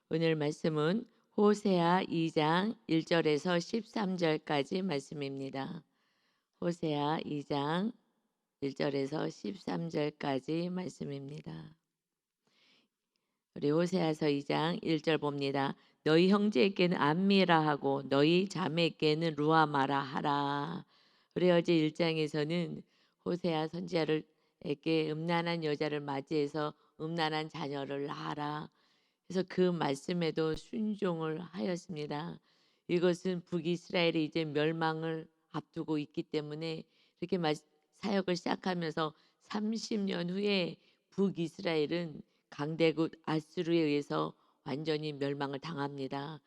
오늘 말씀은 호세아 2장 1절에서 13절까지 말씀입니다. 호세아 2장 1절에서 13절까지 말씀입니다. 우리 호세아서 2장 1절 봅니다. 너희 형제에게는 암미라 하고 너희 자매에게는 루아마라 하라. 우리 어제 1장에서는 호세아 선지자에게 음란한 여자를 맞이해서 음란한 자녀를 낳아라. 그래서 그 말씀에도 순종을 하였습니다. 이것은 북이스라엘이 이제 멸망을 앞두고 있기 때문에 이렇게 사역을 시작하면서 30년 후에 북이스라엘은 강대국 아수르에 의해서 완전히 멸망을 당합니다.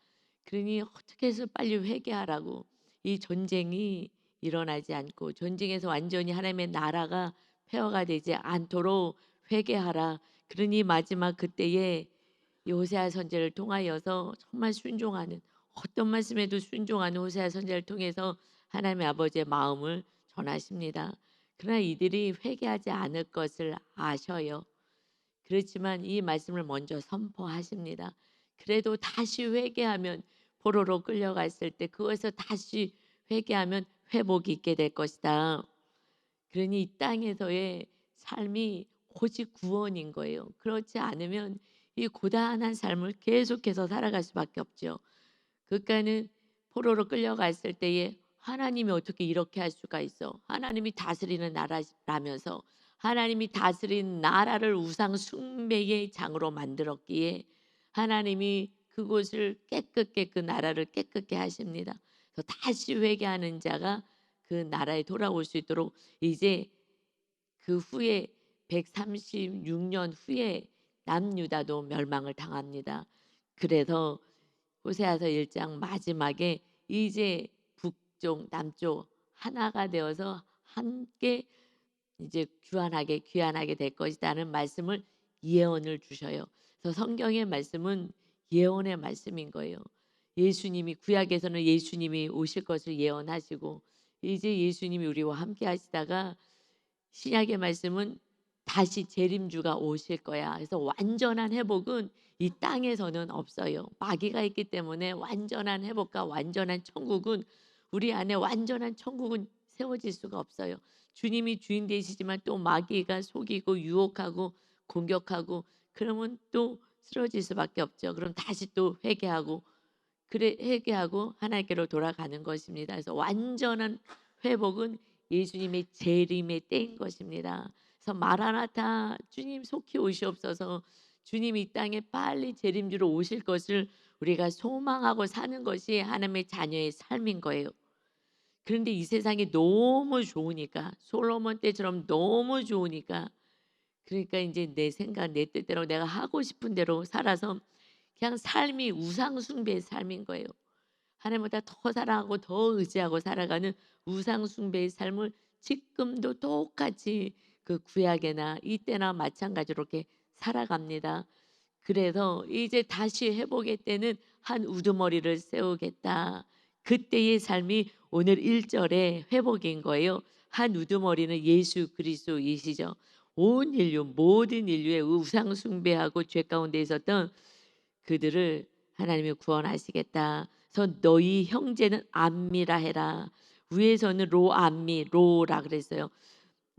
그러니 어떻게 해서 빨리 회개하라고, 이 전쟁이 일어나지 않고 전쟁에서 완전히 하나님의 나라가 폐허가 되지 않도록 회개하라. 그러니 마지막 그때에 이 호세아 선지자를 통하여서 정말 순종하는, 어떤 말씀에도 순종하는 호세아 선지자를 통해서 하나님의 아버지의 마음을 전하십니다. 그러나 이들이 회개하지 않을 것을 아셔요. 그렇지만 이 말씀을 먼저 선포하십니다. 그래도 다시 회개하면, 포로로 끌려갔을 때 그것에서 다시 회개하면 회복이 있게 될 것이다. 그러니 이 땅에서의 삶이 오직 구원인 거예요. 그렇지 않으면 이 고단한 삶을 계속해서 살아갈 수밖에 없죠. 그러니까는 포로로 끌려갔을 때에 하나님이 어떻게 이렇게 할 수가 있어? 하나님이 다스리는 나라라면서, 하나님이 다스리는 나라를 우상 숭배의 장으로 만들었기에 하나님이 그곳을 깨끗게, 그 나라를 깨끗게 하십니다. 그래서 다시 회개하는 자가 그 나라에 돌아올 수 있도록, 이제 그 후에 136년 후에 남유다도 멸망을 당합니다. 그래서 호세아서 1장 마지막에 이제 북쪽 남쪽 하나가 되어서 함께 이제 귀환하게 될 것이라는 말씀을, 예언을 주셔요. 그래서 성경의 말씀은 예언의 말씀인 거예요. 예수님이, 구약에서는 예수님이 오실 것을 예언하시고 이제 예수님이 우리와 함께 하시다가 신약의 말씀은 다시 재림주가 오실 거야. 그래서 완전한 회복은 이 땅에서는 없어요. 마귀가 있기 때문에 완전한 회복과 완전한 천국은, 우리 안에 완전한 천국은 세워질 수가 없어요. 주님이 주인 되시지만 또 마귀가 속이고 유혹하고 공격하고, 그러면 또 쓰러질 수밖에 없죠. 그럼 다시 또 회개하고, 그래 회개하고 하나님께로 돌아가는 것입니다. 그래서 완전한 회복은 예수님의 재림의 때인 것입니다. 그래서 마라나타, 주님 속히 오시옵소서, 주님 이 땅에 빨리 재림주로 오실 것을 우리가 소망하고 사는 것이 하나님의 자녀의 삶인 거예요. 그런데 이 세상이 너무 좋으니까, 솔로몬 때처럼 너무 좋으니까, 그러니까 이제 내 생각 내 뜻대로 내가 하고 싶은 대로 살아서 그냥 삶이 우상 숭배의 삶인 거예요. 하나님보다 더 사랑하고 더 의지하고 살아가는 우상 숭배의 삶을 지금도 똑같이 그 구약에나 이때나 마찬가지로 이렇게 살아갑니다. 그래서 이제 다시 회복의 때는 한 우두머리를 세우겠다. 그때의 삶이 오늘 1절의 회복인 거예요. 한 우두머리는 예수 그리스도이시죠. 온 인류, 모든 인류의 우상 숭배하고 죄 가운데 있었던 그들을 하나님이 구원하시겠다. 그래서 너희 형제는 암미라 해라. 위에서는 로암미, 로라 그랬어요.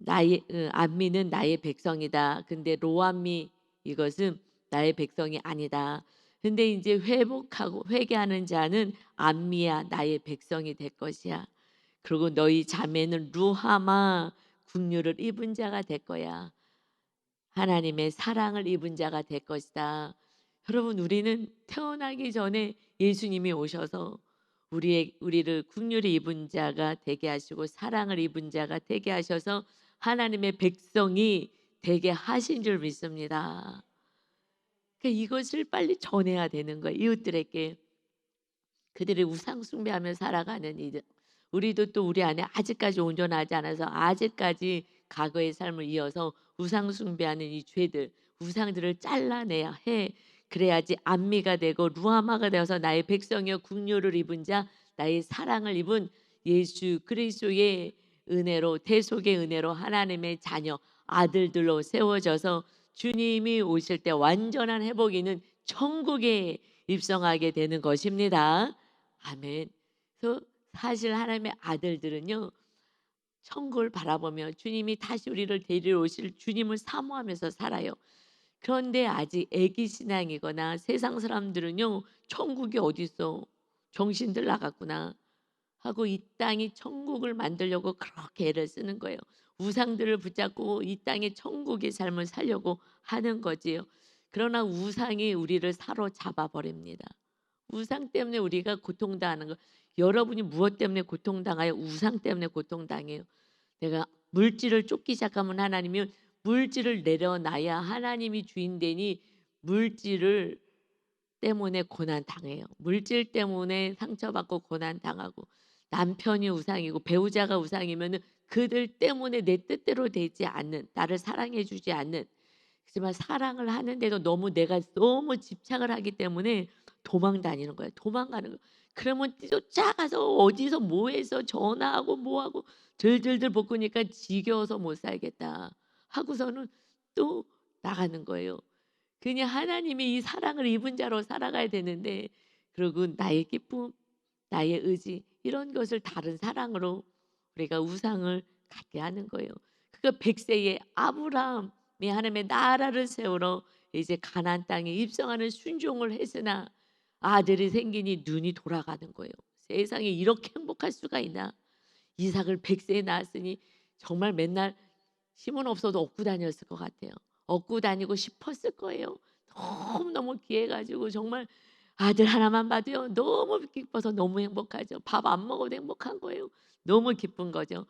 나의 암미는 나의 백성이다. 근데 로암미, 이것은 나의 백성이 아니다. 근데 이제 회복하고 회개하는 자는 암미야, 나의 백성이 될 것이야. 그리고 너희 자매는 루하마, 국류를 입은 자가 될 거야. 하나님의 사랑을 입은 자가 될 것이다. 여러분, 우리는 태어나기 전에 예수님이 오셔서 우리를 국률이 입은 자가 되게 하시고 사랑을 입은 자가 되게 하셔서 하나님의 백성이 되게 하신 줄 믿습니다. 그러니까 이것을 빨리 전해야 되는 거예요. 이웃들에게. 그들이 우상 숭배하며 살아가는 이들, 우리도 또 우리 안에 아직까지 온전하지 않아서 아직까지 과거의 삶을 이어서 우상 숭배하는 이 죄들, 우상들을 잘라내야 해. 그래야지 안미가 되고 루아마가 되어서 나의 백성이여 국류를 입은 자, 나의 사랑을 입은 예수 그리스도의 은혜로, 대속의 은혜로 하나님의 자녀 아들들로 세워져서 주님이 오실 때 완전한 회복이 있는 천국에 입성하게 되는 것입니다. 아멘. 그래서 사실 하나님의 아들들은요, 천국을 바라보며 주님이 다시 우리를 데리러 오실 주님을 사모하면서 살아요. 그런데 아직 애기 신앙이거나 세상 사람들은요, 천국이 어디 있어? 정신들 나갔구나 하고 이 땅이 천국을 만들려고 그렇게 애를 쓰는 거예요. 우상들을 붙잡고 이 땅의 천국의 삶을 살려고 하는 거지요. 그러나 우상이 우리를 사로잡아 버립니다. 우상 때문에 우리가 고통당하는 거. 여러분이 무엇 때문에 고통당해요? 우상 때문에 고통당해요. 내가 물질을 쫓기 시작하면 하나님이 물질을 내려놔야 하나님이 주인 되니 물질을 때문에 고난 당해요. 물질 때문에 상처받고 고난 당하고 남편이 우상이고 배우자가 우상이면은 그들 때문에 내 뜻대로 되지 않는 나를 사랑해 주지 않는 하지만 사랑을 하는데도 너무 내가 너무 집착을 하기 때문에 도망 다니는 거예요. 도망가는 거. 그러면 쫓아가서 어디서 뭐 해서 전화하고 뭐 하고 들들들 볶으니까 지겨워서 못 살겠다 하고서는 또 나가는 거예요. 그냥 하나님이 이 사랑을 입은 자로 살아가야 되는데 그리고 나의 기쁨, 나의 의지 이런 것을 다른 사랑으로 우리가 우상을 갖게 하는 거예요. 그러니까 100세의 아브라함이 하나님의 나라를 세우러 이제 가나안 땅에 입성하는 순종을 했으나 아들이 생기니 눈이 돌아가는 거예요. 세상에 이렇게 행복할 수가 있나? 이삭을 100세에 낳았으니 정말 맨날 힘은 없어도 얻고 다녔을 것 같아요. 얻고 다니고 싶었을 거예요. 너무너무 귀해가지고 정말 아들 하나만 봐도요. 너무 기뻐서 너무 행복하죠. 밥 안 먹어도 행복한 거예요. 너무 기쁜 거죠.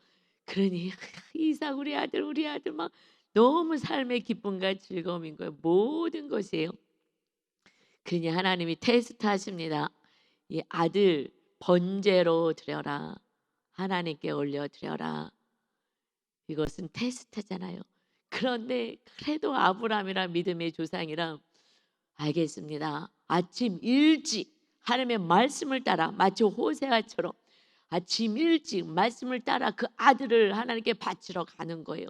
그러니 이삭 우리 아들 막 너무 삶의 기쁨과 즐거움인 거예요. 모든 것이에요. 그러니 하나님이 테스트 하십니다. 이 아들 번제로 드려라. 하나님께 올려 드려라. 이것은 테스트잖아요. 그런데 그래도 아브라함이란 믿음의 조상이라 알겠습니다. 아침 일찍 하나님의 말씀을 따라 마치 호세아처럼 아침 일찍 말씀을 따라 그 아들을 하나님께 바치러 가는 거예요.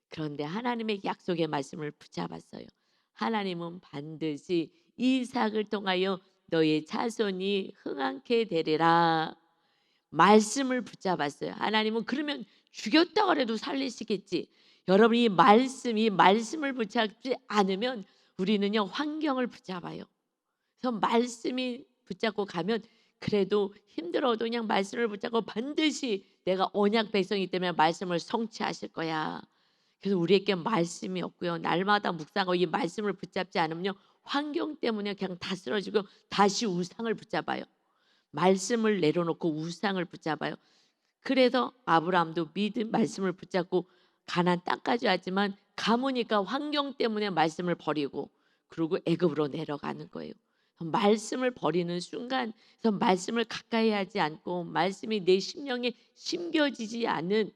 그런데 하나님의 약속의 말씀을 붙잡았어요. 하나님은 반드시 이삭을 통하여 너의 자손이 흥하게 되리라. 말씀을 붙잡았어요. 하나님은 그러면 죽였다 그래도 살리시겠지. 여러분 이 말씀을 붙잡지 않으면 우리는요 환경을 붙잡아요. 그래서 말씀이 붙잡고 가면 그래도 힘들어도 그냥 말씀을 붙잡고 반드시 내가 언약 백성이기 때문에 말씀을 성취하실 거야. 그래서 우리에게 말씀이 없고요. 날마다 묵상하고 이 말씀을 붙잡지 않으면요 환경 때문에 그냥 다 쓰러지고 다시 우상을 붙잡아요. 말씀을 내려놓고 우상을 붙잡아요. 그래서 아브라함도 믿음 말씀을 붙잡고 가나안 땅까지 왔지만 가보니까 환경 때문에 말씀을 버리고 그리고 애굽으로 내려가는 거예요. 말씀을 버리는 순간, 그래서 말씀을 가까이 하지 않고 말씀이 내 심령에 심겨지지 않은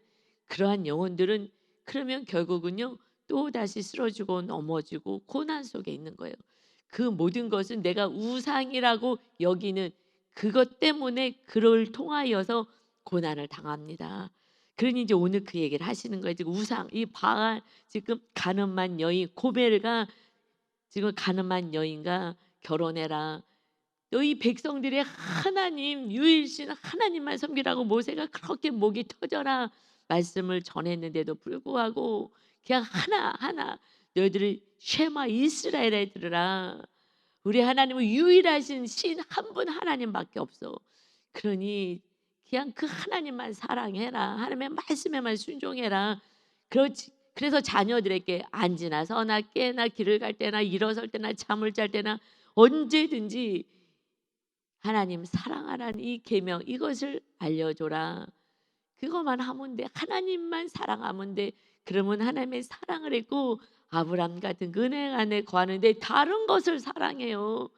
그러한 영혼들은 그러면 결국은요 또 다시 쓰러지고 넘어지고 고난 속에 있는 거예요. 그 모든 것은 내가 우상이라고 여기는 그것 때문에 그를 통하여서 고난을 당합니다. 그러니 이제 오늘 그 얘기를 하시는 거예요. 지금 우상, 이 바알, 지금 가늠한 여인 고멜가 지금 가늠한 여인과 결혼해라. 너희 백성들의 하나님 유일신 하나님만 섬기라고 모세가 그렇게 목이 터져라 말씀을 전했는데도 불구하고 그냥 하나 너희들이 쉐마 이스라엘에 들으라. 우리 하나님은 유일하신 신 한 분 하나님밖에 없어. 그러니 그냥 그 하나님만 사랑해라. 하나님의 말씀에만 순종해라. 그래서 자녀들에게 앉으나 서나 깨나 길을 갈 때나 일어설 때나 잠을 잘 때나 언제든지 하나님 사랑하라는 이 계명 이것을 알려줘라. 그것만 하면 돼. 하나님만 사랑하면 돼. 그러면 하나님의 사랑을 했고 아브람 같은 은혜 안에 거하는데 다른 것을 사랑해요.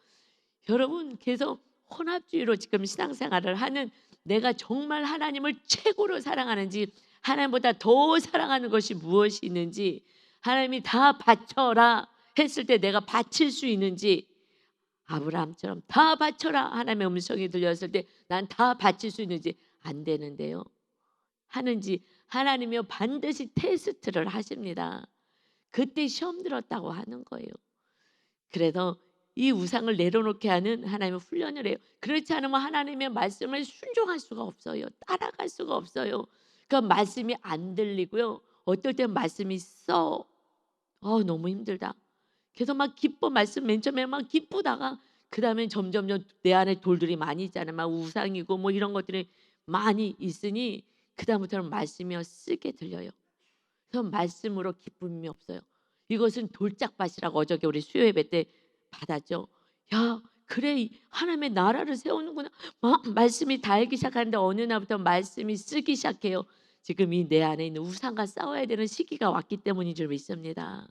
여러분 계속 혼합주의로 지금 신앙생활을 하는 내가 정말 하나님을 최고로 사랑하는지 하나님보다 더 사랑하는 것이 무엇이 있는지 하나님이 다 바쳐라 했을 때 내가 바칠 수 있는지 아브라함처럼 다 바쳐라 하나님의 음성이 들렸을 때 난 다 바칠 수 있는지 안 되는데요. 하는지 하나님이요 반드시 테스트를 하십니다. 그때 시험 들었다고 하는 거예요. 그래서 이 우상을 내려놓게 하는 하나님의 훈련을 해요. 그렇지 않으면 하나님의 말씀을 순종할 수가 없어요. 따라갈 수가 없어요. 그러니까 말씀이 안 들리고요. 어떨 땐 말씀이 너무 힘들다. 그래서 막 기뻐 말씀 맨 처음에 막 기쁘다가 그다음에 점점점 내 안에 돌들이 많이 있잖아요. 막 우상이고 뭐 이런 것들이 많이 있으니 그다음부터는 말씀이 쓰게 들려요. 그래서 말씀으로 기쁨이 없어요. 이것은 돌짝밭이라고 어저께 우리 수요 예배 때 받았죠. 야, 그래 하나님의 나라를 세우는구나. 막 말씀이 닳기 시작하는데 어느 날부터 말씀이 쓰기 시작해요. 지금 이 내 안에 있는 우상과 싸워야 되는 시기가 왔기 때문인 줄 믿습니다.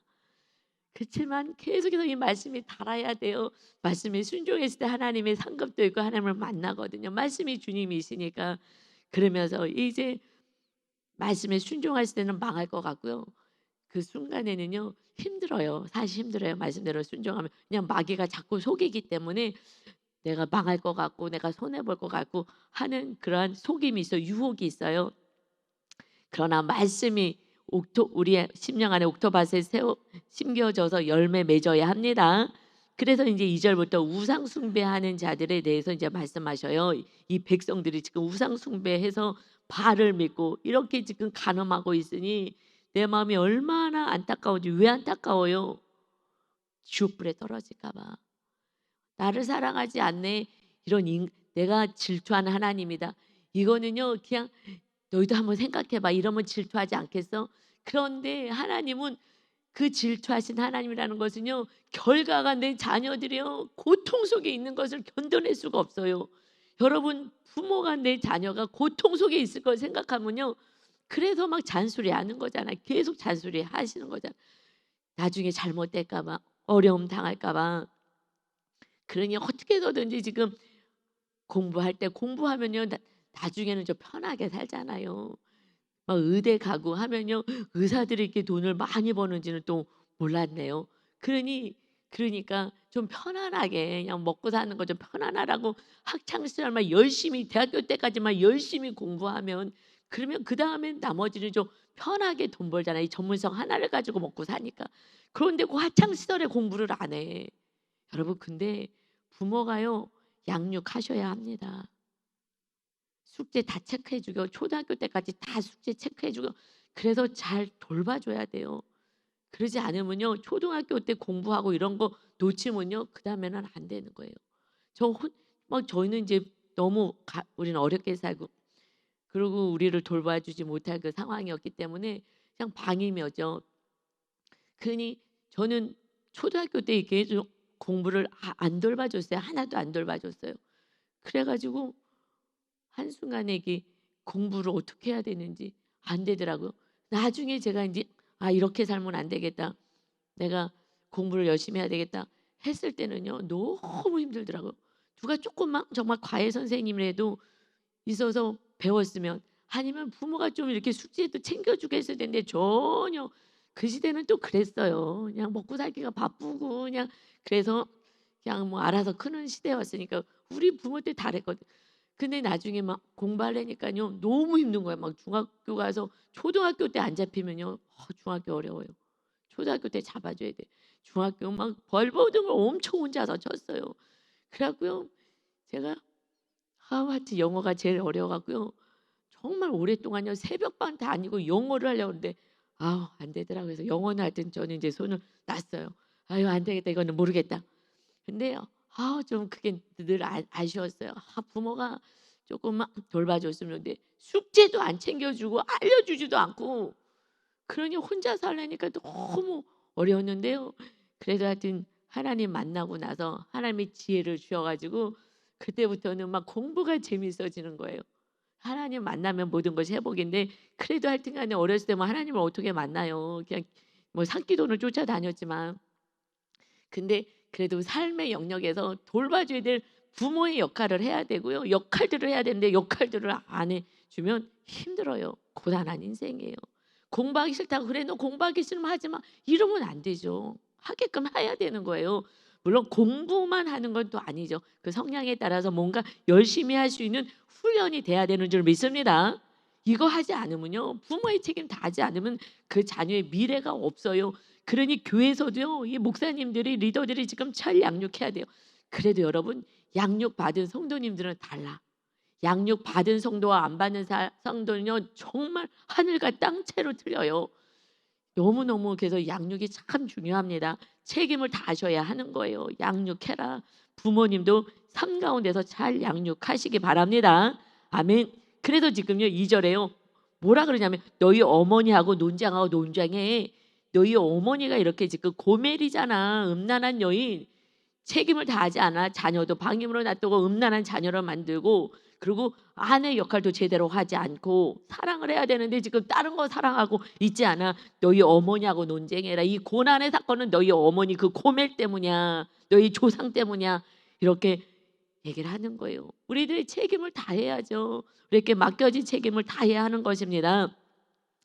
그렇지만 계속해서 이 말씀이 달아야 돼요. 말씀에 순종했을 때 하나님의 상급도 있고 하나님을 만나거든요. 말씀이 주님이시니까. 그러면서 이제 말씀에 순종했을 때는 망할 것 같고요. 그 순간에는요 힘들어요. 사실 힘들어요. 말씀대로 순종하면 그냥 마귀가 자꾸 속이기 때문에 내가 망할 것 같고 내가 손해 볼 것 같고 하는 그러한 속임이 있어요. 유혹이 있어요. 그러나 말씀이 우리의 심령 안에 옥토밭에 심겨져서 열매 맺어야 합니다. 그래서 이제 2절부터 우상 숭배하는 자들에 대해서 이제 말씀하셔요. 이 백성들이 지금 우상 숭배해서 바알을 믿고 이렇게 지금 간음하고 있으니 내 마음이 얼마나 안타까운지. 왜 안타까워요? 지옥불에 떨어질까 봐. 나를 사랑하지 않네. 내가 질투하는 하나님이다. 이거는요 그냥 너희도 한번 생각해봐. 이러면 질투하지 않겠어? 그런데 하나님은 그 질투하신 하나님이라는 것은요 결과가 내 자녀들이요 고통 속에 있는 것을 견뎌낼 수가 없어요. 여러분 부모가 내 자녀가 고통 속에 있을 걸 생각하면요 그래서 막 잔소리하는 거잖아요. 계속 잔소리 하시는 거잖아요. 나중에 잘못될까 봐, 어려움 당할까 봐. 그러니 어떻게 해서든지 지금 공부할 때 공부하면요 나중에는 좀 편하게 살잖아요. 막 의대 가고 하면요 의사들이 이렇게 돈을 많이 버는지는 또 몰랐네요. 그러니까 좀 편안하게 그냥 먹고 사는 거 좀 편안하라고 학창 시절만 열심히 대학교 때까지만 열심히 공부하면 그러면 그다음에 나머지는 좀 편하게 돈 벌잖아요. 이 전문성 하나를 가지고 먹고 사니까. 그런데 그 학창 시절에 공부를 안 해. 여러분 근데 부모가요 양육하셔야 합니다. 숙제 다 체크해 주고 초등학교 때까지 다 숙제 체크해 주고 그래서 잘 돌봐줘야 돼요. 그러지 않으면요 초등학교 때 공부하고 이런 거 놓치면요 그다음에는 안 되는 거예요. 막 저희는 이제 너무 우리는 어렵게 살고 그리고 우리를 돌봐주지 못할 그 상황이었기 때문에 그냥 방임이었죠. 그러니 저는 초등학교 때 이렇게 공부를 안 돌봐줬어요. 하나도 안 돌봐줬어요. 그래가지고 한순간에 이게 공부를 어떻게 해야 되는지 안 되더라고요. 나중에 제가 이제 이렇게 살면 안 되겠다. 내가 공부를 열심히 해야 되겠다 했을 때는요 너무 힘들더라고요. 누가 조금만 정말 과외 선생님이라도 있어서 배웠으면 아니면 부모가 좀 이렇게 숙제도 챙겨주게 했을 텐데 전혀 그 시대는 또 그랬어요. 그냥 먹고 살기가 바쁘고 그냥 그래서 그냥 뭐 알아서 크는 시대였으니까 우리 부모 때 다랬거든. 근데 나중에 막 공부하려니까요 너무 힘든 거예요. 막 중학교 가서 초등학교 때 안 잡히면요 중학교 어려워요. 초등학교 때 잡아줘야 돼. 중학교 막 벌거든 걸 엄청 혼자서 쳤어요. 그래갖고요 제가 하여튼 영어가 제일 어려워갖고요 정말 오랫동안요 새벽반 다니고 영어를 하려고 했는데 안 되더라고요. 그래서 영어는 하여튼 저는 이제 손을 놨어요. 안 되겠다. 이거는 모르겠다. 근데 좀 그게 늘 아쉬웠어요. 부모가 조금만 돌봐줬으면. 근데 숙제도 안 챙겨주고 알려주지도 않고 그러니 혼자 살려니까 너무 어려웠는데요. 그래도 하여튼 하나님 만나고 나서 하나님이 지혜를 주셔가지고 그때부터는 막 공부가 재밌어지는 거예요. 하나님 만나면 모든 것이 회복인데 그래도 하여튼간에 어렸을 때 뭐 하나님을 어떻게 만나요? 그냥 뭐 산기도는 쫓아다녔지만 근데 그래도 삶의 영역에서 돌봐줘야 될 부모의 역할을 해야 되고요. 역할들을 해야 되는데 역할들을 안 해주면 힘들어요. 고단한 인생이에요. 공부하기 싫다고 그래 너 공부하기 싫으면 하지 마 이러면 안 되죠. 하게끔 해야 되는 거예요. 물론 공부만 하는 건 또 아니죠. 그 성향에 따라서 뭔가 열심히 할 수 있는 훈련이 돼야 되는 줄 믿습니다. 이거 하지 않으면요, 부모의 책임 다 하지 않으면 그 자녀의 미래가 없어요. 그러니 교회에서도요, 이 목사님들이 리더들이 지금 잘 양육해야 돼요. 그래도 여러분, 양육 받은 성도님들은 달라. 양육 받은 성도와 안 받는 성도는요, 정말 하늘과 땅 차이로 틀려요. 너무너무 그래서 양육이 참 중요합니다. 책임을 다하셔야 하는 거예요. 양육해라. 부모님도 삶 가운데서 잘 양육하시기 바랍니다. 아멘. 그래서 지금요 2절에요. 뭐라 그러냐면 너희 어머니하고 논장하고 논장에, 너희 어머니가 이렇게 지금 고멜이잖아. 음란한 여인. 책임을 다하지 않아 자녀도 방임으로 놔두고 음란한 자녀를 만들고, 그리고 아내 역할도 제대로 하지 않고 사랑을 해야 되는데 지금 다른 거 사랑하고 있지 않아. 너희 어머니하고 논쟁해라. 이 고난의 사건은 너희 어머니 그 고멜 때문이야. 너희 조상 때문이야. 이렇게 얘기를 하는 거예요. 우리들이 책임을 다해야죠. 이렇게 맡겨진 책임을 다해야 하는 것입니다.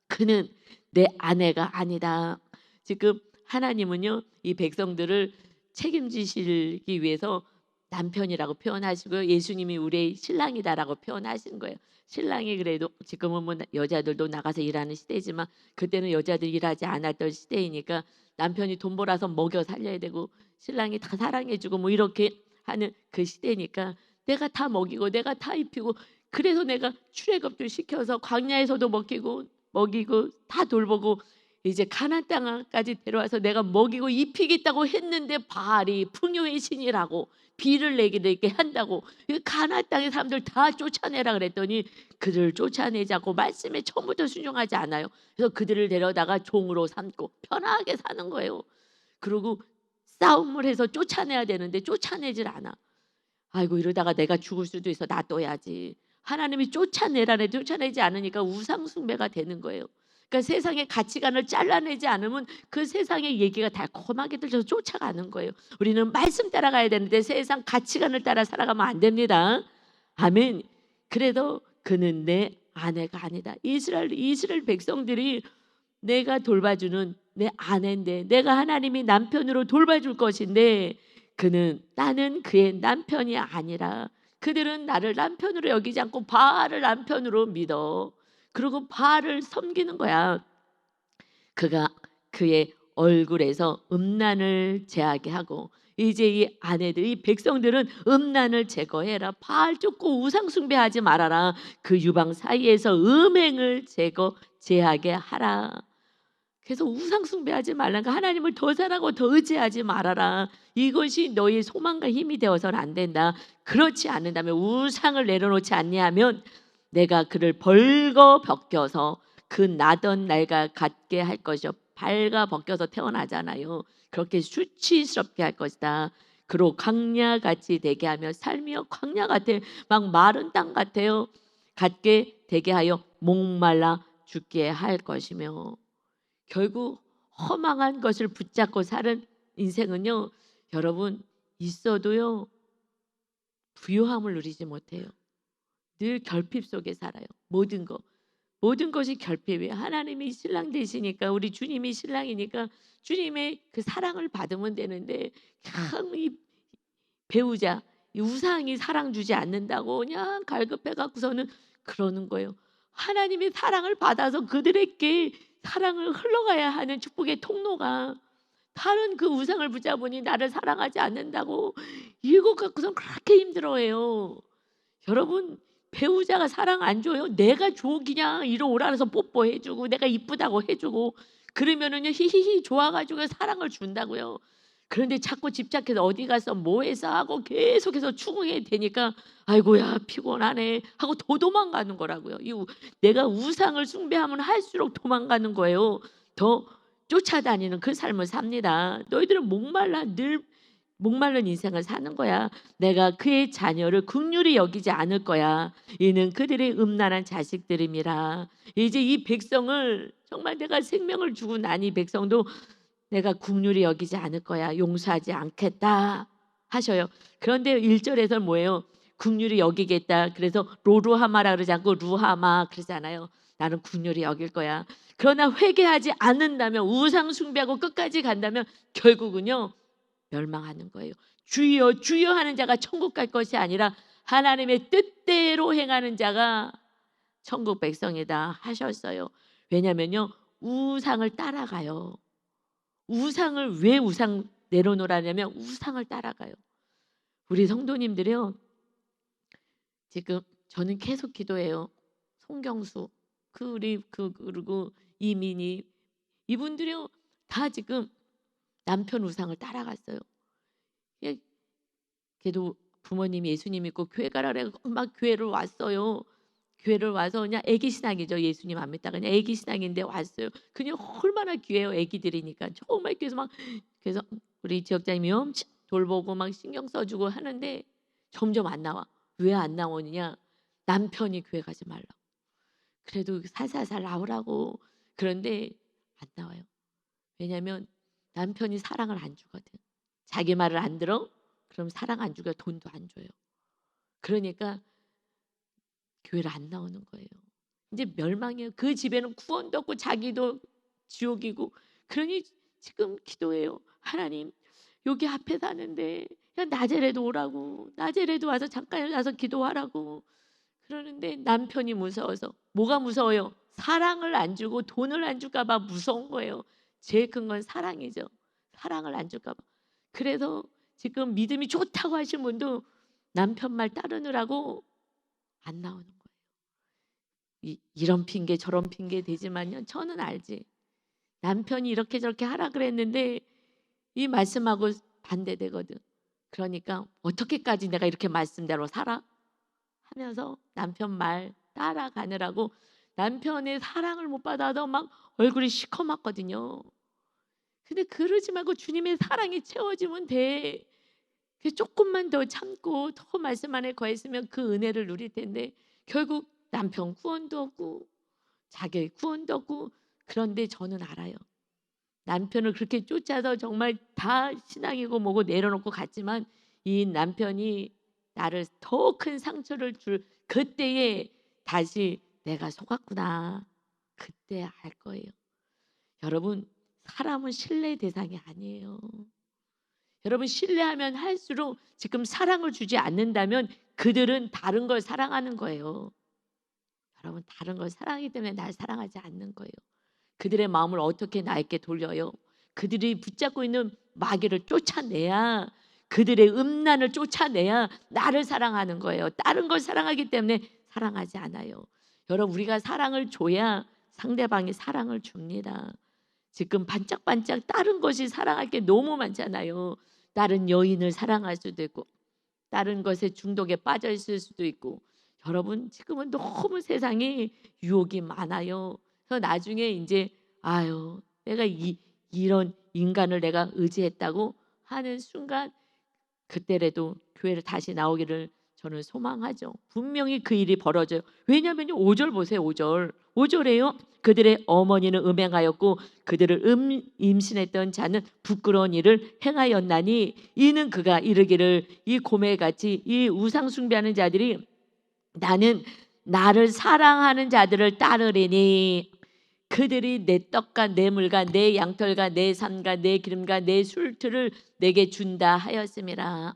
그는 내 아내가 아니다. 지금 하나님은요, 이 백성들을 책임지시기 위해서 남편이라고 표현하시고요, 예수님이 우리의 신랑이다라고 표현하신 거예요. 신랑이 그래도 지금은 뭐 여자들도 나가서 일하는 시대지만 그때는 여자들이 일하지 않았던 시대이니까 남편이 돈 벌어서 먹여 살려야 되고 신랑이 다 사랑해주고 뭐 이렇게 하는 그 시대니까 내가 다 먹이고 내가 다 입히고, 그래서 내가 출애굽도 시켜서 광야에서도 먹이고 다 돌보고 이제 가나안 땅까지 데려와서 내가 먹이고 입히겠다고 했는데 바알이 풍요의 신이라고 비를 내게 한다고 가나안 땅의 사람들 다 쫓아내라 그랬더니 그들을 쫓아내자고 말씀에 처음부터 순종하지 않아요. 그래서 그들을 데려다가 종으로 삼고 편하게 사는 거예요. 그리고 싸움을 해서 쫓아내야 되는데 쫓아내질 않아. 아이고 이러다가 내가 죽을 수도 있어, 놔둬야지. 하나님이 쫓아내라네. 쫓아내지 않으니까 우상숭배가 되는 거예요. 그러니까 세상의 가치관을 잘라내지 않으면 그 세상의 얘기가 달콤하게 들려서 쫓아가는 거예요. 우리는 말씀 따라가야 되는데 세상 가치관을 따라 살아가면 안 됩니다. 아멘. 그래도 그는 내 아내가 아니다. 이스라엘 백성들이 내가 돌봐주는 내 아내인데, 내가 하나님이 남편으로 돌봐줄 것인데 나는 그의 남편이 아니라, 그들은 나를 남편으로 여기지 않고 바알을 남편으로 믿어. 그리고 바알을 섬기는 거야. 그가 그의 얼굴에서 음란을 제하게 하고, 이제 이 아내들, 이 백성들은 음란을 제거해라. 바알 쫓고 우상 숭배하지 말아라. 그 유방 사이에서 음행을 제하게 하라. 그래서 우상 숭배하지 말라니까 하나님을 더 사랑하고 더 의지하지 말아라. 이것이 너의 소망과 힘이 되어서는 안 된다. 그렇지 않는다면, 우상을 내려놓지 않냐면 내가 그를 벌거 벗겨서 그 나던 날과 같게 할 것이요. 발가 벗겨서 태어나잖아요. 그렇게 수치스럽게 할 것이다. 그로 광야같이 되게 하며, 삶이요 광야 같아, 막 마른 땅 같아요. 같게 되게 하여 목말라 죽게 할 것이며. 결국 허망한 것을 붙잡고 사는 인생은요, 여러분, 있어도요 부요함을 누리지 못해요. 늘 결핍 속에 살아요. 모든 것이 결핍이에요. 하나님이 신랑 되시니까, 우리 주님이 신랑이니까 주님의 그 사랑을 받으면 되는데, 그냥 이 배우자, 이 우상이 사랑 주지 않는다고 그냥 갈급해 갖고서는 그러는 거예요. 하나님의 사랑을 받아서 그들에게 사랑을 흘러가야 하는 축복의 통로가, 다른 그 우상을 붙잡으니 나를 사랑하지 않는다고 이것 갖고선 그렇게 힘들어해요. 여러분, 배우자가 사랑 안 줘요? 내가 줘. 그냥 이리 오라 해서 뽀뽀해주고 내가 이쁘다고 해주고 그러면은요 히히히 좋아가지고 사랑을 준다고요. 그런데 자꾸 집착해서 어디 가서 뭐 해서 하고 계속해서 추궁해 되니까 아이고야 피곤하네 하고 더 도망가는 거라고요. 내가 우상을 숭배하면 할수록 도망가는 거예요. 더 쫓아다니는 그 삶을 삽니다. 너희들은 늘 목마른 인생을 사는 거야. 내가 그의 자녀를 긍휼히 여기지 않을 거야. 이는 그들의 음란한 자식들임이라. 이제 이 백성을 정말 내가 생명을 주고 난 이 백성도 내가 긍휼히 여기지 않을 거야. 용서하지 않겠다 하셔요. 그런데 1절에서 뭐예요? 긍휼히 여기겠다. 그래서 로루하마라 그러지 않고 루하마 그러잖아요. 나는 긍휼히 여길 거야. 그러나 회개하지 않는다면, 우상 숭배하고 끝까지 간다면 결국은요 멸망하는 거예요. 주여 주여 하는 자가 천국 갈 것이 아니라 하나님의 뜻대로 행하는 자가 천국 백성이다 하셨어요. 왜냐면요. 우상을 따라가요. 우상을 왜 우상 내려놓으라냐면 우상을 따라가요. 우리 성도님들이요. 지금 저는 계속 기도해요. 송경수 그리고 이민희 이분들이요. 다 지금 남편 우상을 따라갔어요. 예, 걔도 부모님이 예수님 믿고 교회 가라 그래 막 교회를 왔어요. 교회를 와서 그냥 애기 신앙이죠. 예수님 안 믿다가 그냥 애기 신앙인데 왔어요. 그냥 얼마나 귀해요. 애기들이니까 정말 그래서 막 그래서 우리 지역장님이 엄청 돌보고 막 신경 써주고 하는데 점점 안 나와. 왜 안 나오느냐? 남편이 교회 가지 말라고. 그래도 살살살 나오라고. 그런데 안 나와요. 왜냐하면 남편이 사랑을 안 주거든. 자기 말을 안 들어? 그럼 사랑 안 주고 돈도 안 줘요. 그러니까 교회를 안 나오는 거예요. 이제 멸망이에요. 그 집에는 구원도 없고 자기도 지옥이고. 그러니 지금 기도해요. 하나님 여기 앞에 사는데 그냥 낮에라도 오라고. 낮에라도 와서 잠깐 와서 기도하라고. 그러는데 남편이 무서워서. 뭐가 무서워요? 사랑을 안 주고 돈을 안 줄까 봐 무서운 거예요. 제일 큰 건 사랑이죠. 사랑을 안 줄까 봐. 그래서 지금 믿음이 좋다고 하신 분도 남편 말 따르느라고 안 나오는 거예요. 이런 핑계 저런 핑계 되지만요. 저는 알지. 남편이 이렇게 저렇게 하라 그랬는데 이 말씀하고 반대되거든. 그러니까 어떻게까지 내가 이렇게 말씀대로 살아? 하면서 남편 말 따라가느라고 남편의 사랑을 못 받아도 막 얼굴이 시커멓거든요. 근데 그러지 말고 주님의 사랑이 채워지면 돼. 조금만 더 참고 더 말씀 안에 거했으면 그 은혜를 누릴 텐데 결국 남편 구원도 없고 자기 구원도 없고. 그런데 저는 알아요. 남편을 그렇게 쫓아서 정말 다 신앙이고 뭐고 내려놓고 갔지만 이 남편이 나를 더 큰 상처를 줄 그때에 다시 내가 속았구나. 그때 알 거예요. 여러분 사람은 신뢰 대상이 아니에요. 여러분 신뢰하면 할수록 지금 사랑을 주지 않는다면 그들은 다른 걸 사랑하는 거예요. 여러분 다른 걸 사랑하기 때문에 날 사랑하지 않는 거예요. 그들의 마음을 어떻게 나에게 돌려요? 그들이 붙잡고 있는 마귀를 쫓아내야 그들의 음란을 쫓아내야 나를 사랑하는 거예요. 다른 걸 사랑하기 때문에 사랑하지 않아요. 여러분 우리가 사랑을 줘야 상대방이 사랑을 줍니다. 지금 반짝반짝 다른 것이 사랑할 게 너무 많잖아요. 다른 여인을 사랑할 수도 있고 다른 것에 중독에 빠져 있을 수도 있고. 여러분 지금은 너무 세상에 유혹이 많아요. 그래서 나중에 이제 아유 내가 이런 인간을 내가 의지했다고 하는 순간 그때라도 교회를 다시 나오기를 저는 소망하죠. 분명히 그 일이 벌어져요. 왜냐하면 5절 보세요. 5절. 5절에요. 그들의 어머니는 음행하였고 그들을 임신했던 자는 부끄러운 일을 행하였나니 이는 그가 이르기를 이 고매같이 이 우상 숭배하는 자들이 나는 나를 사랑하는 자들을 따르리니 그들이 내 떡과 내 물과 내 양털과 내 삶과 내 기름과 내 술틀을 내게 준다 하였음이라.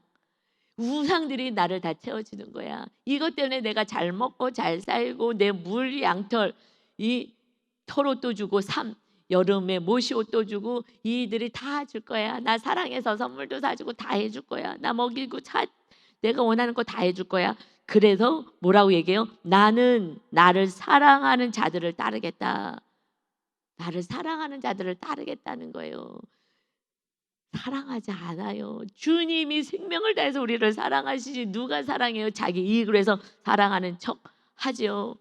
우상들이 나를 다 채워주는 거야. 이것 때문에 내가 잘 먹고 잘 살고 내 물 양털 이 털옷도 주고 여름에 모시옷도 주고 이들이 다 줄 거야. 나 사랑해서 선물도 사주고 다 해줄 거야. 나 먹이고 내가 원하는 거 다 해줄 거야. 그래서 뭐라고 얘기해요? 나는 나를 사랑하는 자들을 따르겠다. 나를 사랑하는 자들을 따르겠다는 거예요. 사랑하지 않아요. 주님이 생명을 다해서 우리를 사랑하시지 누가 사랑해요? 자기 이익을 해서 사랑하는 척 하죠.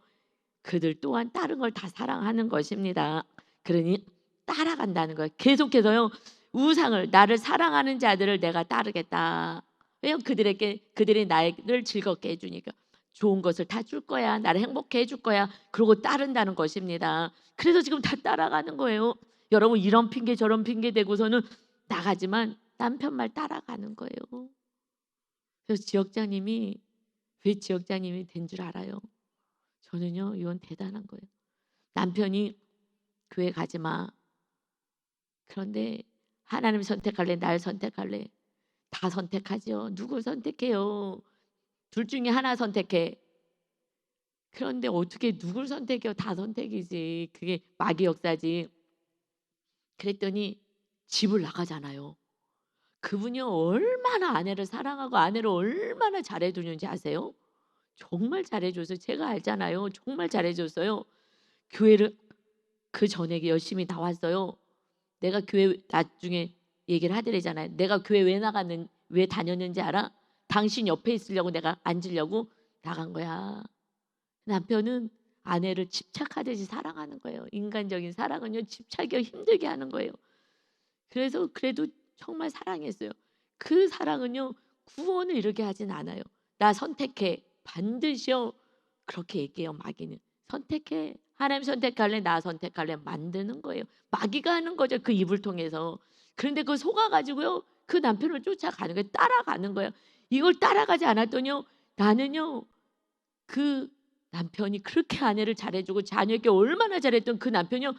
그들 또한 다른 걸 다 사랑하는 것입니다. 그러니 따라간다는 거예요. 계속해서요. 우상을 나를 사랑하는 자들을 내가 따르겠다. 왜요? 그들이 나를 즐겁게 해주니까 좋은 것을 다 줄 거야. 나를 행복해 해줄 거야. 그러고 따른다는 것입니다. 그래서 지금 다 따라가는 거예요. 여러분 이런 핑계 저런 핑계 대고서는 나가지만 남편 말 따라가는 거예요. 그래서 지역장님이 왜 지역장님이 된 줄 알아요? 저는요 이건 대단한 거예요. 남편이 교회 가지 마. 그런데 하나님 선택할래? 날 선택할래? 다 선택하죠. 누굴 선택해요? 둘 중에 하나 선택해. 그런데 어떻게 누굴 선택해요? 다 선택이지. 그게 마귀 역사지. 그랬더니 집을 나가잖아요. 그분이 얼마나 아내를 사랑하고 아내를 얼마나 잘해 주는지 아세요? 정말 잘해 줬어요. 제가 알잖아요. 정말 잘해 줬어요. 교회를 그전에 열심히 나왔어요. 내가 교회 나중에 얘기를 하더래잖아요. "내가 교회 왜 다녔는지 알아? 당신 옆에 있으려고 내가 앉으려고 나간 거야." 남편은 아내를 집착하듯이 사랑하는 거예요. 인간적인 사랑은요 집착이 힘들게 하는 거예요. 그래서 그래도 정말 사랑했어요. 그 사랑은요 구원을 이루게 하진 않아요. "나 선택해." 반드시요 그렇게 얘기해요 마귀는. "선택해." 하나님 선택할래? 나 선택할래? 만드는 거예요. 마귀가 하는 거죠 그 입을 통해서. 그런데 그 속아 가지고요 그 남편을 쫓아가는 거예요. 따라가는 거예요. 이걸 따라가지 않았더니요 나는요 그 남편이 그렇게 아내를 잘해 주고 자녀에게 얼마나 잘했던 그 남편이요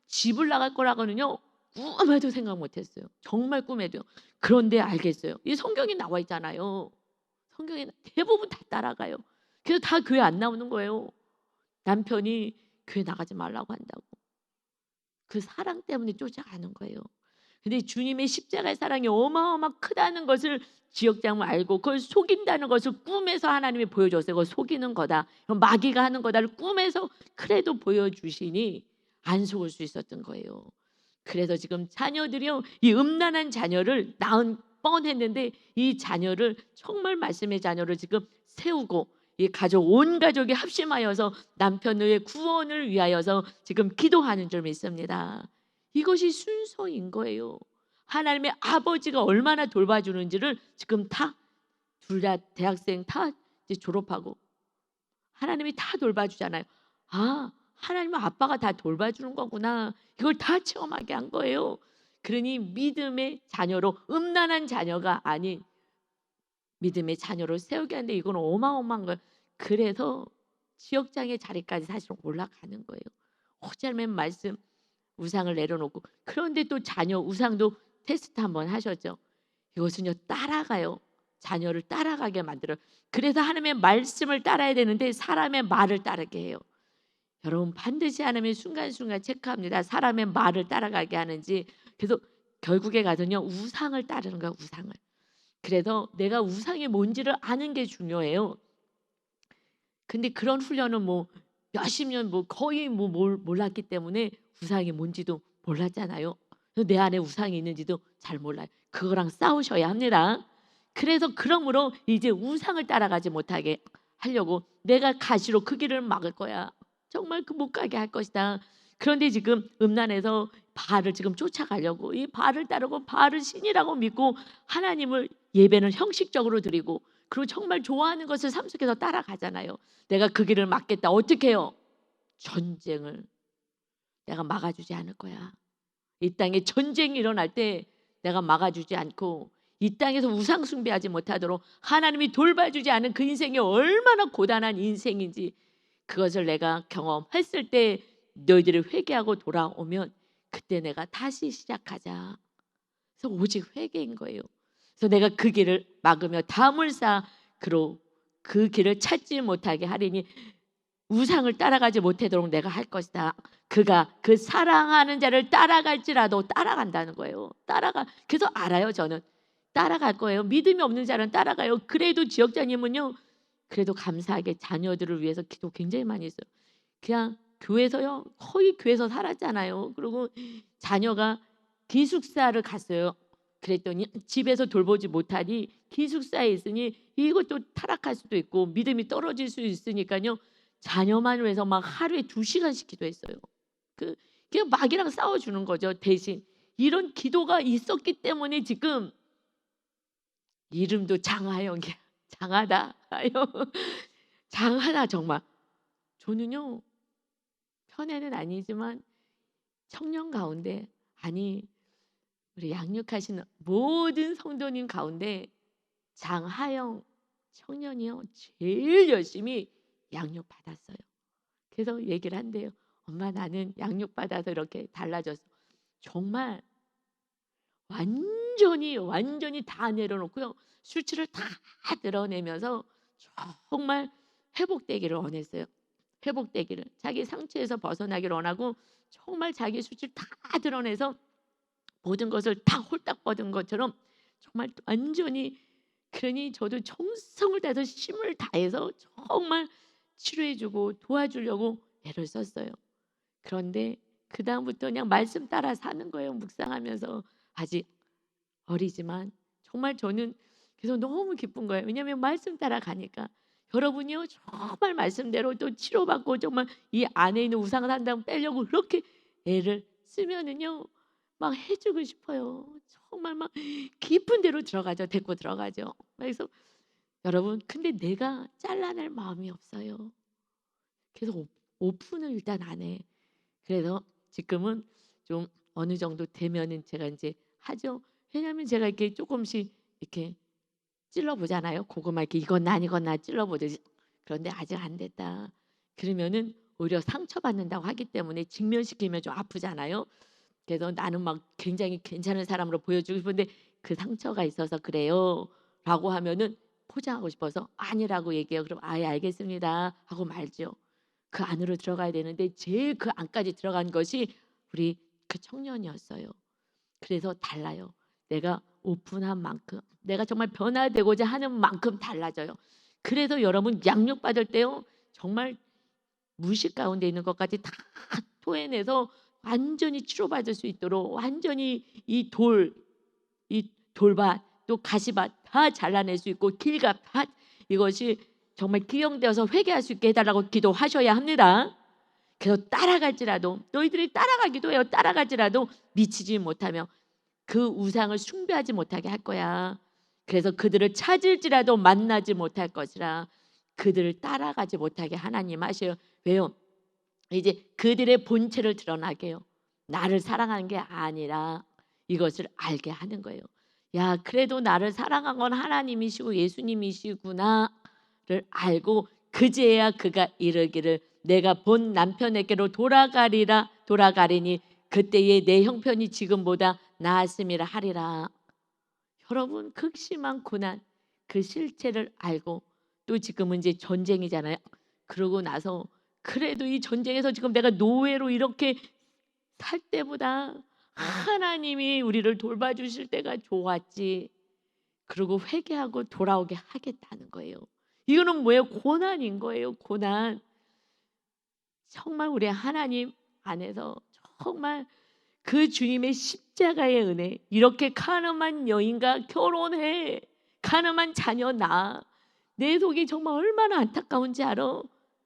집을 나갈 거라고는요 꿈에도 생각 못 했어요. 정말 꿈에도요. 그런데 알겠어요. 이 성경에 나와 있잖아요. 성경에 대부분 다 따라가요. 그래서 다 교회 안 나오는 거예요. 남편이 교회 나가지 말라고 한다고. 그 사랑 때문에 쫓아가는 거예요. 근데 주님의 십자가의 사랑이 어마어마 크다는 것을 지역장은 알고 그걸 속인다는 것을 꿈에서 하나님이 보여줬어요. 그걸 속이는 거다. 마귀가 하는 거다를 꿈에서 그래도 보여주시니 안 속을 수 있었던 거예요. 그래서 지금 자녀들이요. 이 음란한 자녀를 낳은 뻔했는데 이 자녀를 정말 말씀의 자녀를 지금 세우고 이 가족 온 가족이 합심하여서 남편의 구원을 위하여서 지금 기도하는 줄 믿습니다. 이것이 순서인 거예요. 하나님의 아버지가 얼마나 돌봐주는지를 지금 다 둘 다 대학생 다 이제 졸업하고 하나님이 다 돌봐주잖아요. 아, 하나님은 아빠가 다 돌봐주는 거구나. 이걸 다 체험하게 한 거예요. 그러니 믿음의 자녀로 음란한 자녀가 아닌 믿음의 자녀로 세우게 하는데 이건 어마어마한 거예요. 그래서 지역장의 자리까지 사실 올라가는 거예요. 호잘맨 말씀 우상을 내려놓고 그런데 또 자녀 우상도 테스트 한번 하셨죠. 이것은요 따라가요. 자녀를 따라가게 만들어요. 그래서 하나님의 말씀을 따라야 되는데 사람의 말을 따르게 해요. 여러분 반드시 하나님의 순간순간 체크합니다. 사람의 말을 따라가게 하는지. 그래서 결국에 가서는요 우상을 따르는 거야 우상을. 그래서 내가 우상이 뭔지를 아는 게 중요해요. 근데 그런 훈련은 뭐 몇십 년 뭐 거의 뭐 몰랐기 때문에 우상이 뭔지도 몰랐잖아요. 그래서 내 안에 우상이 있는지도 잘 몰라요. 그거랑 싸우셔야 합니다. 그래서 그러므로 이제 우상을 따라가지 못하게 하려고 내가 가시로 그 길을 막을 거야. 정말 그 못 가게 할 것이다. 그런데 지금 음란에서 바알을 지금 쫓아가려고 이 바알을 따르고 바알을 신이라고 믿고 하나님을 예배는 형식적으로 드리고 그리고 정말 좋아하는 것을 삶 속에서 따라가잖아요. 내가 그 길을 막겠다. 어떻게 해요? 전쟁을 내가 막아주지 않을 거야. 이 땅에 전쟁이 일어날 때 내가 막아주지 않고 이 땅에서 우상 숭배하지 못하도록 하나님이 돌봐주지 않은 그 인생이 얼마나 고단한 인생인지 그것을 내가 경험했을 때 너희들이 회개하고 돌아오면 그때 내가 다시 시작하자. 그래서 오직 회개인 거예요. 그래서 내가 그 길을 막으며 다물사 그로 그 길을 찾지 못하게 하리니 우상을 따라가지 못하도록 내가 할 것이다. 그가 그 사랑하는 자를 따라갈지라도 따라간다는 거예요. 그래서 알아요 저는. 따라갈 거예요. 믿음이 없는 자는 따라가요. 그래도 지역장님은요. 그래도 감사하게 자녀들을 위해서 기도 굉장히 많이 했어요. 그냥 교회에서요. 거의 교회에서 살았잖아요. 그리고 자녀가 기숙사를 갔어요. 그랬더니 집에서 돌보지 못하니 기숙사에 있으니 이것도 타락할 수도 있고 믿음이 떨어질 수 있으니까요. 자녀만 위해서 막 하루에 2시간씩 기도했어요. 그냥 마귀랑 싸워주는 거죠. 대신 이런 기도가 있었기 때문에 지금 이름도 장하영이야. 장하다. 아유, 장하다 정말. 저는요 편애는 아니지만 청년 가운데 아니 우리 양육하시는 모든 성도님 가운데 장하영 청년이요 제일 열심히 양육 받았어요. 그래서 얘기를 한대요. 엄마 나는 양육 받아서 이렇게 달라졌어. 정말 완전히 다 내려놓고요. 수치를 다 드러내면서 정말 회복되기를 원했어요. 회복되기를, 자기 상처에서 벗어나기를 원하고 정말 자기 수치를 다 드러내서 모든 것을 다 홀딱 뻗은 것처럼 정말 완전히, 그러니 저도 정성을 다해서 힘을 다해서 정말 치료해주고 도와주려고 애를 썼어요. 그런데 그 다음부터 그냥 말씀 따라 사는 거예요. 묵상하면서. 아직 어리지만 정말 저는 그래서 너무 기쁜 거예요. 왜냐하면 말씀 따라 가니까. 여러분이요 정말 말씀대로 또 치료받고 정말 이 안에 있는 우상 산당 빼려고 그렇게 애를 쓰면은요 막 해주고 싶어요. 정말 막 깊은 데로 들어가죠. 데리고 들어가죠. 그래서 여러분, 근데 내가 잘라낼 마음이 없어요. 그래서 오픈을 일단 안 해. 그래서 지금은 좀 어느 정도 되면은 제가 이제 하죠. 왜냐하면 제가 이렇게 조금씩 이렇게 찔러 보잖아요. 고구마 이렇게 이건 이건 찔러 보듯이. 그런데 아직 안 됐다. 그러면은 오히려 상처받는다고 하기 때문에 직면시키면 좀 아프잖아요. 그래서 나는 막 굉장히 괜찮은 사람으로 보여주고 싶은데 그 상처가 있어서 그래요라고 하면은 포장하고 싶어서 아니라고 얘기해요. 그럼 아예 알겠습니다 하고 말죠. 그 안으로 들어가야 되는데 제일 그 안까지 들어간 것이 우리 그 청년이었어요. 그래서 달라요. 내가 오픈한 만큼, 내가 정말 변화되고자 하는 만큼 달라져요. 그래서 여러분 양육받을 때요 정말 무식 가운데 있는 것까지 다 토해내서 완전히 치료받을 수 있도록 완전히 이 돌밭 또 가시밭 다 잘라낼 수 있고 길갑 다, 이것이 정말 기용되어서 회개할 수 있게 해달라고 기도하셔야 합니다. 그래서 따라갈지라도, 너희들이 따라가기도 해요. 따라갈지라도 미치지 못하며 그 우상을 숭배하지 못하게 할 거야. 그래서 그들을 찾을지라도 만나지 못할 것이라. 그들을 따라가지 못하게 하나님 하셔요. 왜요? 이제 그들의 본체를 드러나게 해요. 나를 사랑하는 게 아니라 이것을 알게 하는 거예요. 야, 그래도 나를 사랑한 건 하나님이시고 예수님이시구나를 알고 그제야 그가 이르기를 내가 본 남편에게로 돌아가리니 그때의 내 형편이 지금보다 나았음이라 하리라. 여러분, 극심한 고난 그 실체를 알고 또 지금은 이제 전쟁이잖아요. 그러고 나서 그래도 이 전쟁에서 지금 내가 노예로 이렇게 살 때보다 하나님이 우리를 돌봐주실 때가 좋았지. 그리고 회개하고 돌아오게 하겠다는 거예요. 이거는 뭐예요? 고난인 거예요. 고난. 정말 우리 하나님 안에서 정말 그 주님의 십자가의 은혜, 이렇게 가늠한 여인과 결혼해, 가늠한 자녀 낳아. 내 속이 정말 얼마나 안타까운지 알아?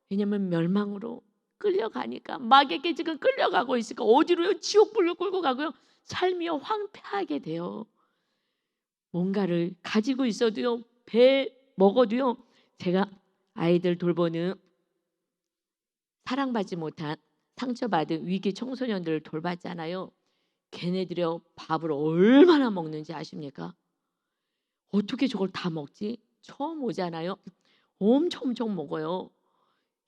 왜냐면 멸망으로 끌려가니까, 마귀에게 지금 끌려가고 있으니까 어디로요? 지옥불로 끌고 가고요. 삶이요 황폐하게 돼요. 뭔가를 가지고 있어도요, 배 먹어도요. 제가 아이들 돌보는 사랑받지 못한 상처받은 위기 청소년들을 돌봤잖아요. 걔네들이요 밥을 얼마나 먹는지 아십니까? 어떻게 저걸 다 먹지? 처음 오잖아요. 엄청 먹어요.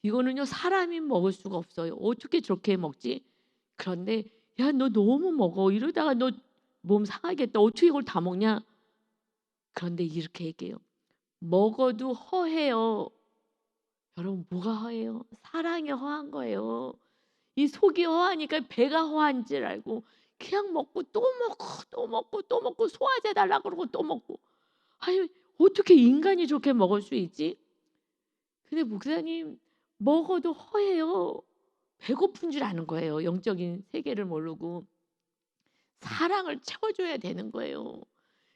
이거는요 사람이 먹을 수가 없어요. 어떻게 저렇게 먹지? 그런데 야, 너 너무 먹어. 이러다가 너 몸 상하겠다. 어떻게 이걸 다 먹냐? 그런데 이렇게 얘기해요. 먹어도 허해요. 여러분, 뭐가 허해요? 사랑이 허한 거예요. 이 속이 허하니까 배가 허한 줄 알고 그냥 먹고 또 먹고 또 먹고 또 먹고 소화제 달라고 그러고 또 먹고. 아유, 어떻게 인간이 저렇게 먹을 수 있지? 근데 목사님, 먹어도 허해요. 배고픈 줄 아는 거예요. 영적인 세계를 모르고. 사랑을 채워줘야 되는 거예요.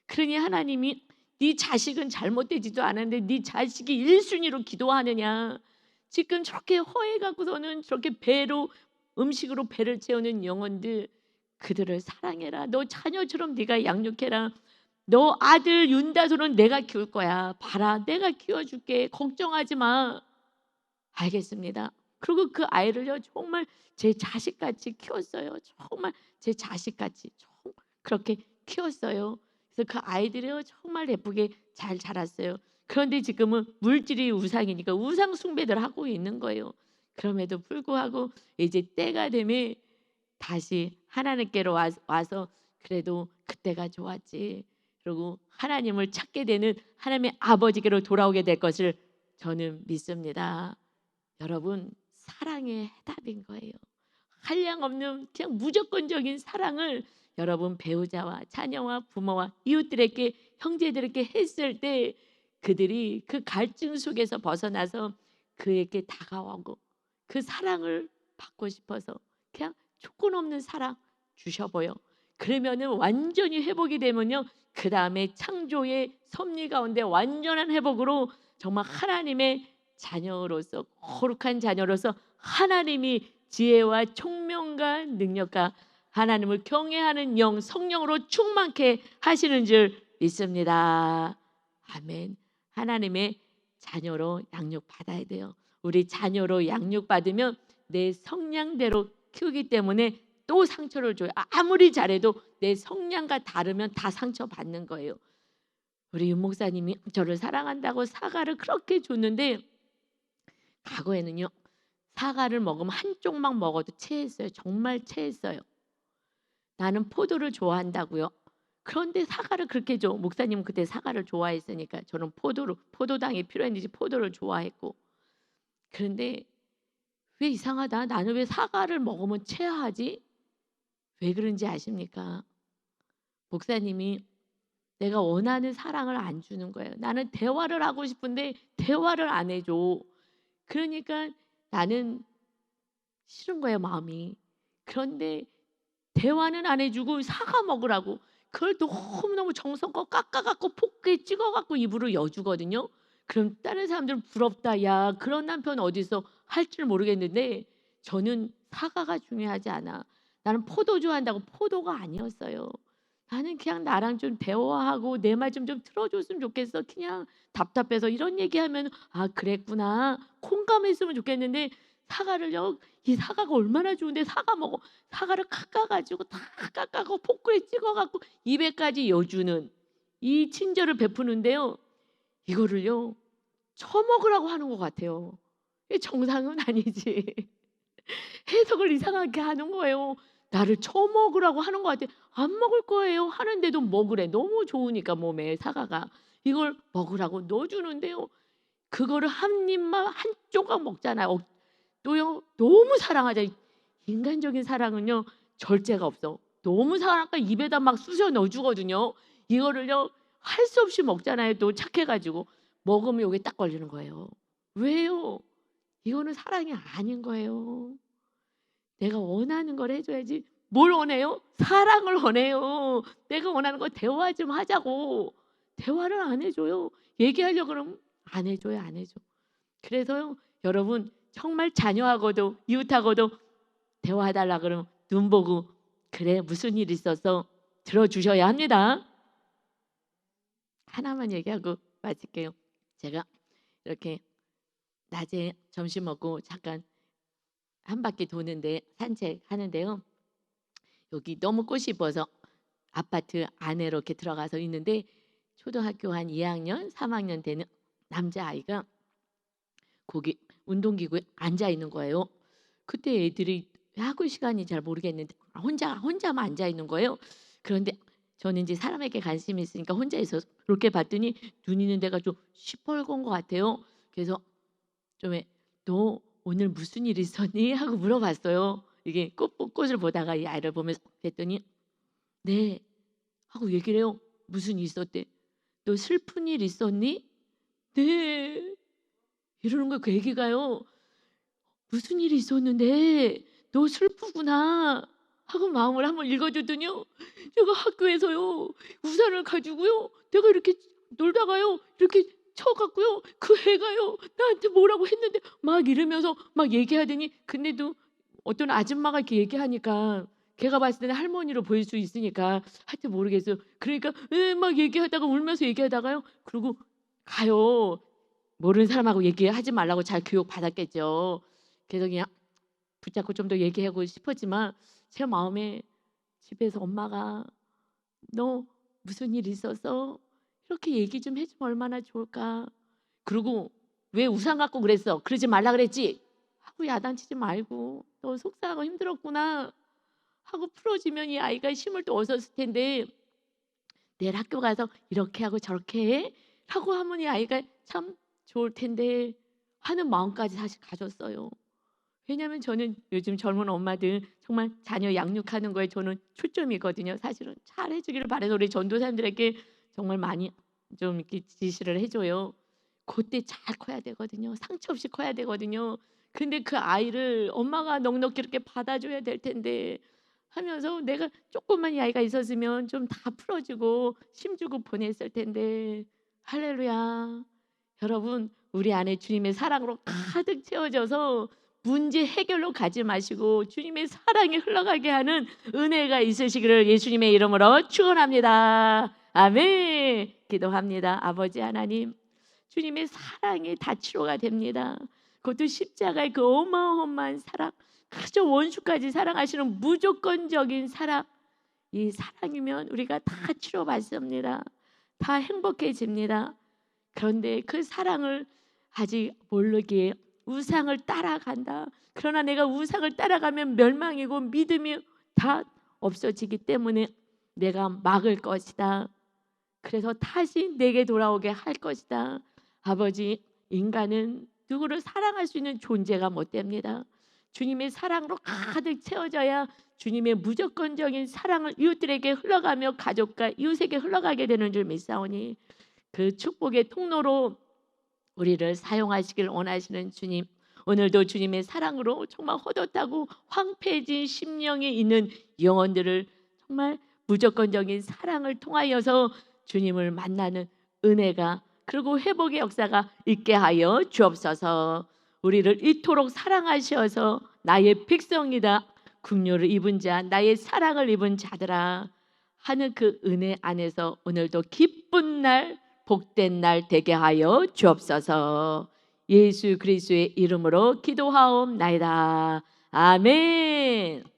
그러니 하나님이 네 자식은 잘못되지도 않았는데 네 자식이 1순위로 기도하느냐. 지금 저렇게 허해갖고서는 저렇게 배로 음식으로 배를 채우는 영혼들, 그들을 사랑해라. 너 자녀처럼 네가 양육해라. 너 아들 윤다솔은 내가 키울 거야. 봐라, 내가 키워줄게. 걱정하지 마. 알겠습니다. 그리고 그 아이를요 정말 제 자식같이 키웠어요. 정말 제 자식같이 그렇게 키웠어요. 그래서 그 아이들이요 정말 예쁘게 잘 자랐어요. 그런데 지금은 물질이 우상이니까 우상 숭배들 하고 있는 거예요. 그럼에도 불구하고 이제 때가 되면 다시 하나님께로 와서 그래도 그때가 좋았지. 그리고 하나님을 찾게 되는 하나님의 아버지께로 돌아오게 될 것을 저는 믿습니다. 여러분, 사랑의 해답인 거예요. 한량없는 그냥 무조건적인 사랑을 여러분 배우자와 자녀와 부모와 이웃들에게 형제들에게 했을 때 그들이 그 갈증 속에서 벗어나서 그에게 다가오고 그 사랑을 받고 싶어서 그냥 조건 없는 사랑 주셔보여. 그러면은 완전히 회복이 되면요. 그 다음에 창조의 섭리 가운데 완전한 회복으로 정말 하나님의 자녀로서 거룩한 자녀로서 하나님이 지혜와 총명과 능력과 하나님을 경외하는 영 성령으로 충만케 하시는 줄 믿습니다. 아멘. 하나님의 자녀로 양육 받아야 돼요. 우리 자녀로 양육 받으면 내 성량대로 키우기 때문에 또 상처를 줘요. 아무리 잘해도 내 성량과 다르면 다 상처받는 거예요. 우리 윤 목사님이 저를 사랑한다고 사과를 그렇게 줬는데 과거에는요. 사과를 먹으면 한쪽만 먹어도 체했어요. 정말 체했어요. 나는 포도를 좋아한다고요. 그런데 사과를 그렇게 줘. 목사님은 그때 사과를 좋아했으니까 저는 포도당이 필요했는지 포도를 좋아했고. 그런데 왜 이상하다. 나는 왜 사과를 먹으면 체하지? 왜 그런지 아십니까? 목사님이 내가 원하는 사랑을 안 주는 거예요. 나는 대화를 하고 싶은데 대화를 안 해줘. 그러니까 나는 싫은 거예요, 마음이. 그런데 대화는 안 해주고 사과 먹으라고 그걸 너무너무 정성껏 깎아갖고 포크에 찍어갖고 입으로 여주거든요. 그럼 다른 사람들은 부럽다. 야, 그런 남편 어디서 할 줄 모르겠는데 저는 사과가 중요하지 않아. 나는 포도 좋아한다고 포도가 아니었어요. 나는 그냥 나랑 좀 대화하고 내 말 좀 들어줬으면 좋겠어. 그냥 답답해서 이런 얘기하면 아 그랬구나 공감했으면 좋겠는데 사과를요. 이 사과가 얼마나 좋은데 사과 먹어. 사과를 깎아가지고 다 깎아고 포크에 찍어갖고 입에까지 여주는 이 친절을 베푸는데요. 이거를요 처먹으라고 하는 것 같아요. 이게 정상은 아니지. 해석을 이상하게 하는 거예요. 나를 처먹으라고 하는 것 같아. 안 먹을 거예요. 하는데도 먹으래. 너무 좋으니까 몸에 사과가. 이걸 먹으라고 넣어주는데요. 그거를 한 입만 한 조각 먹잖아요. 또요 너무 사랑하자. 인간적인 사랑은요 절제가 없어. 너무 사랑하니까 입에다 막 쑤셔 넣어주거든요. 이거를요 할 수 없이 먹잖아요. 또 착해가지고 먹으면 여기 딱 걸리는 거예요. 왜요? 이거는 사랑이 아닌 거예요. 내가 원하는 걸 해줘야지. 뭘 원해요? 사랑을 원해요. 내가 원하는 거 대화 좀 하자고. 대화를 안 해줘요. 얘기하려고 그러면 안 해줘요. 안 해줘. 그래서요 여러분 정말 자녀하고도 이웃하고도 대화해달라 그러면 눈 보고 그래 무슨 일 있어서 들어주셔야 합니다. 하나만 얘기하고 마칠게요. 제가 이렇게 낮에 점심 먹고 잠깐 한 바퀴 도는데 산책하는데요. 여기 너무 꽃이 이뻐서 아파트 안에 이렇게 들어가서 있는데 초등학교 한 2학년, 3학년 되는 남자아이가 거기 운동기구에 앉아 있는 거예요. 그때 애들이 학교 시간이 잘 모르겠는데 혼자만 앉아 있는 거예요. 그런데 저는 이제 사람에게 관심이 있으니까 혼자 있어서 그렇게 봤더니 눈 있는 데가 좀 시뻘건 것 같아요. 그래서 좀 너 오늘 무슨 일 있었니? 하고 물어봤어요. 이게 꽃을 보다가 이 아이를 보면서 그랬더니 네 하고 얘기를 해요. 무슨 일 있었대? 너 슬픈 일 있었니? 네 이러는 거예요. 그 애기가요. 무슨 일이 있었는데 너 슬프구나 하고 마음을 한번 읽어줬더니요. 제가 학교에서요 우산을 가지고요 내가 이렇게 놀다가요 이렇게 쳐갖고요 그 애가요 나한테 뭐라고 했는데 막 이러면서 막 얘기하더니 근데도 어떤 아줌마가 이렇게 얘기하니까 걔가 봤을 때는 할머니로 보일 수 있으니까 하여튼 모르겠어요. 그러니까 막 얘기하다가 울면서 얘기하다가요 그리고 가요. 모르는 사람하고 얘기하지 말라고 잘 교육 받았겠죠. 그래서 그냥 붙잡고 좀 더 얘기하고 싶었지만 제 마음에 집에서 엄마가 너 무슨 일 있어서 이렇게 얘기 좀 해주면 얼마나 좋을까. 그리고 왜 우산 갖고 그랬어? 그러지 말라 그랬지? 하고 야단치지 말고 너 속상하고 힘들었구나 하고 풀어주면 이 아이가 힘을 또 얻었을 텐데 내일 학교 가서 이렇게 하고 저렇게 해? 하고 하면 이 아이가 참 좋을 텐데 하는 마음까지 사실 가졌어요. 왜냐하면 저는 요즘 젊은 엄마들 정말 자녀 양육하는 거에 저는 초점이거든요. 사실은 잘해 주기를 바라서 우리 전도사님들에게 정말 많이 좀 이렇게 지시를 해 줘요. 그때 잘 커야 되거든요. 상처 없이 커야 되거든요. 근데 그 아이를 엄마가 넉넉히 이렇게 받아줘야 될 텐데 하면서 내가 조금만 이 아이가 있었으면 좀 다 풀어주고 힘주고 보냈을 텐데. 할렐루야. 여러분, 우리 안에 주님의 사랑으로 가득 채워져서 문제 해결로 가지 마시고 주님의 사랑이 흘러가게 하는 은혜가 있으시기를 예수님의 이름으로 축원합니다. 아멘. 기도합니다. 아버지 하나님, 주님의 사랑이 다치료가 됩니다. 그것도 십자가의 그 어마어마한 사랑, 그저 원수까지 사랑하시는 무조건적인 사랑, 이 사랑이면 우리가 다 치료받습니다. 다 행복해집니다. 그런데 그 사랑을 아직 모르기에 우상을 따라간다. 그러나 내가 우상을 따라가면 멸망이고 믿음이 다 없어지기 때문에 내가 막을 것이다. 그래서 다시 내게 돌아오게 할 것이다. 아버지, 인간은 누구를 사랑할 수 있는 존재가 못 됩니다. 주님의 사랑으로 가득 채워져야 주님의 무조건적인 사랑을 이웃들에게 흘러가며 가족과 이웃에게 흘러가게 되는 줄 믿사오니 그 축복의 통로로 우리를 사용하시길 원하시는 주님, 오늘도 주님의 사랑으로 정말 헛헛하고 황폐해진 심령이 있는 영혼들을 정말 무조건적인 사랑을 통하여서 주님을 만나는 은혜가, 그리고 회복의 역사가 있게 하여 주옵소서. 우리를 이토록 사랑하셔서 나의 백성이다, 긍휼을 입은 자, 나의 사랑을 입은 자들아 하는 그 은혜 안에서 오늘도 기쁜 날, 복된 날 되게 하여 주옵소서. 예수 그리스도의 이름으로 기도하옵나이다. 아멘.